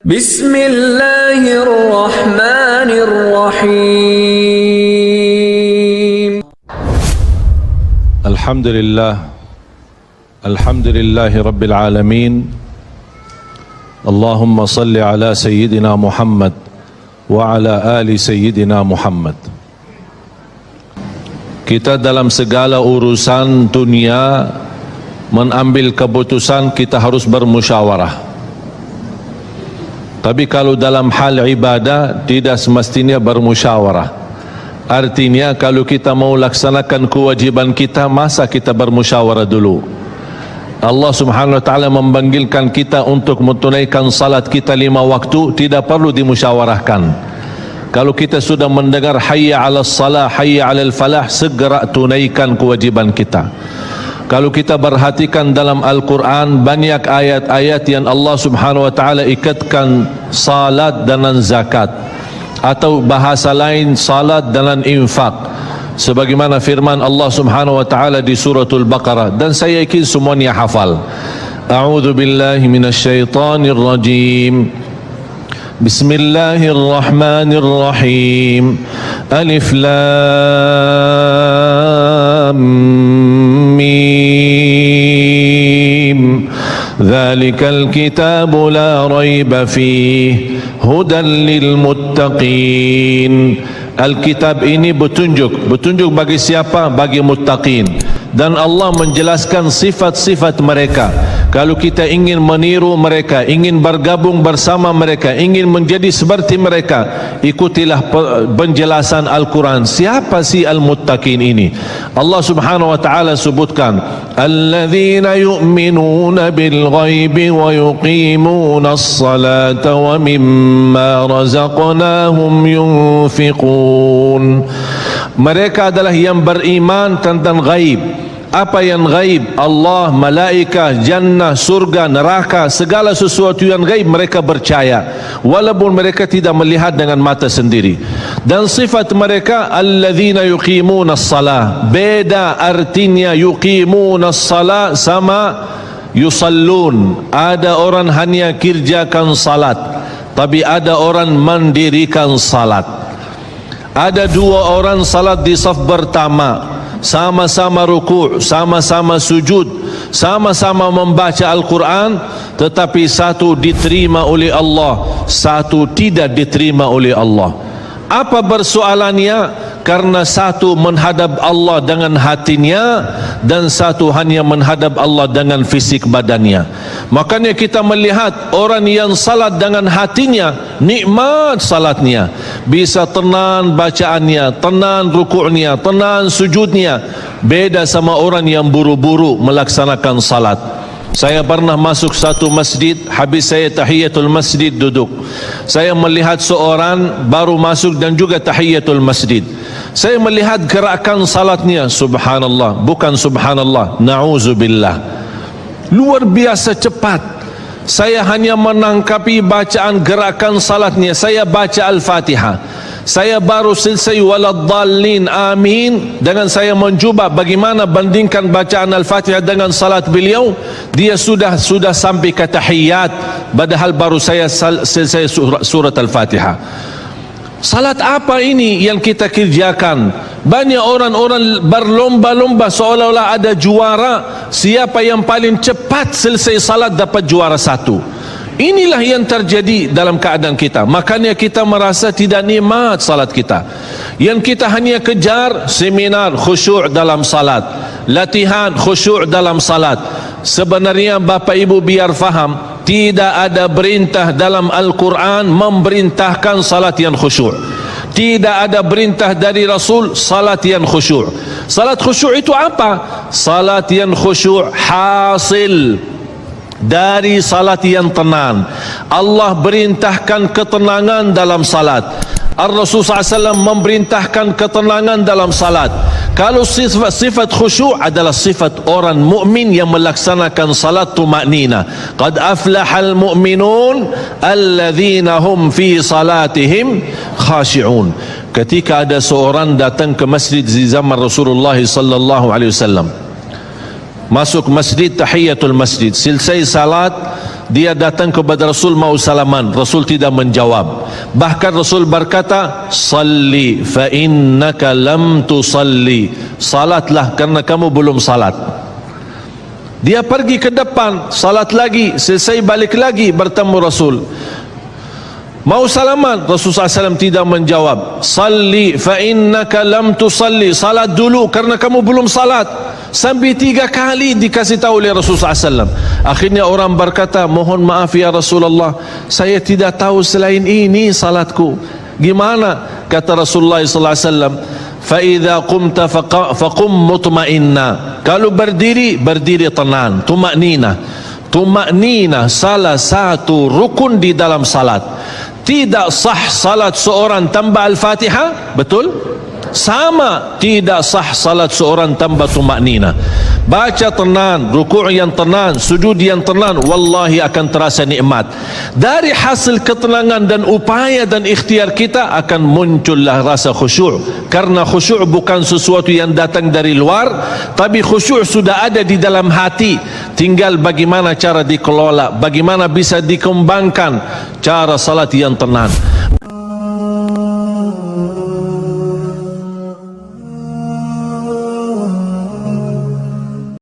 Bismillahirrahmanirrahim. Alhamdulillahi Rabbil Alamin. Allahumma salli ala Sayyidina Muhammad wa ala ali Sayyidina Muhammad. Kita dalam segala urusan dunia mengambil keputusan kita harus bermusyawarah. Tapi kalau dalam hal ibadah tidak semestinya bermusyawarah. Artinya kalau kita mau laksanakan kewajiban kita, masa kita bermusyawarah dulu? Allah Subhanahu wa taala memanggilkan kita untuk menunaikan salat kita 5 waktu, tidak perlu dimusyawarahkan. Kalau kita sudah mendengar hayya 'alas salah, hayya 'alal falah, segera tunaikan kewajiban kita. Kalau kita perhatikan dalam Al-Quran, banyak ayat-ayat yang Allah Subhanahu wa taala ikatkan salat dengan zakat, atau bahasa lain salat dengan infak, sebagaimana firman Allah Subhanahu wa taala di suratul Baqarah, dan saya yakin semuanya hafal. A'udzu billahi minasyaitonir rajim. Bismillahirrahmanirrahim. Alif lam mim. Dzalikal kitabu la raiba fihi hudan lil muttaqin. Alkitab ini petunjuk bagi siapa? Bagi muttaqin. Dan Allah menjelaskan sifat-sifat mereka. Kalau kita ingin meniru mereka, ingin bergabung bersama mereka, ingin menjadi seperti mereka, ikutilah penjelasan Al-Quran. Siapa si al-muttaqin ini? Allah Subhanahu wa taala sebutkan, alladzina yu'minuna bil ghaibi wa yuqimuna as-salata wa mimma razaqnahum yunfiqun. Mereka adalah yang beriman tentang ghaib. Apa yang gaib? Allah, malaikat, jannah, surga, neraka, segala sesuatu yang gaib mereka percaya, walaupun mereka tidak melihat dengan mata sendiri. Dan sifat mereka alladzina yuqimuna as-salah. Beda artinya yuqimuna as-salah sama yusallun. Ada orang hanya kerjakan salat, tapi ada orang mendirikan salat. Ada 2 orang salat di saf pertama, sama-sama ruku', sama-sama sujud, sama-sama membaca Al-Quran, tetapi satu diterima oleh Allah, satu tidak diterima oleh Allah. Apa persoalannya? Karena satu menghadap Allah dengan hatinya, dan satu hanya menghadap Allah dengan fisik badannya. Makanya kita melihat orang yang salat dengan hatinya, nikmat salatnya, bisa tenang bacaannya, tenang rukuknya, tenang sujudnya. Beda sama orang yang buru-buru melaksanakan salat. Saya pernah masuk satu masjid, habis saya tahiyatul masjid duduk. Saya melihat seorang baru masuk dan juga tahiyatul masjid. Saya melihat gerakan salatnya, subhanallah, bukan subhanallah, na'udzubillah, luar biasa cepat. Saya hanya menangkapi bacaan gerakan salatnya. Saya baca Al-Fatihah, saya baru selesai waladdallin amin, dengan saya mencuba bagaimana bandingkan bacaan Al-Fatihah dengan salat beliau, dia sudah sampai ke tahiyat, padahal baru saya selesai surat Al-Fatihah. Salat apa ini yang kita kerjakan? Banyak orang-orang berlomba-lomba seolah-olah ada juara, siapa yang paling cepat selesai salat dapat juara 1. Inilah yang terjadi dalam keadaan kita. Makanya kita merasa tidak nikmat salat kita. Yang kita hanya kejar seminar khusyuk dalam salat, latihan khusyuk dalam salat. Sebenarnya Bapak Ibu biar faham, tidak ada perintah dalam Al-Quran memerintahkan salat yang khusyuk. Tidak ada perintah dari Rasul salat yang khusyuk. Salat khusyuk itu apa? Salat yang khusyuk hasil dari salat yang tenang. Allah perintahkan ketenangan dalam salat. Ar-Rasul SAW memerintahkan ketenangan dalam salat. Kalau sifat khusyuk adalah sifat orang mukmin yang melaksanakan salat tuma'nina. Qad aflahal mu'minun alladzina hum fi salatihim khashi'un. Ketika ada seorang datang ke masjid di zaman Rasulullah sallallahu alaihi wasallam, masuk masjid tahiyatul masjid, selesai salat, dia datang kepada Rasul mau salaman, Rasul tidak menjawab. Bahkan Rasul berkata, salli fa innaka lam tusalli, salatlah karena kamu belum salat. Dia pergi ke depan, salat lagi, selesai balik lagi bertemu Rasul. Mau salaman, Rasulullah SAW tidak menjawab. Salli fa innaka lam tusalli, salat dulu karena kamu belum salat. Sampai 3 kali dikasih tahu oleh Rasulullah SAW. Akhirnya orang berkata, mohon maaf ya Rasulullah, saya tidak tahu selain ini salatku. Gimana? Kata Rasulullah SAW, fa idza qumta faqum mutma'inna. Kalau berdiri, berdiri tenang, tumaknina. Tumaknina salah satu rukun di dalam salat. Tidak sah salat seorang tanpa Al-Fatihah, betul? Sama tidak sah salat seorang tanpa tumaknina. Baca tenang, rukuk yang tenang, sujud yang tenang, wallahi akan terasa nikmat. Dari hasil ketenangan dan upaya dan ikhtiar kita akan muncullah rasa khusyuk. Karena khusyuk bukan sesuatu yang datang dari luar, tapi khusyuk sudah ada di dalam hati. Tinggal bagaimana cara dikelola, bagaimana bisa dikembangkan cara salat yang tenang.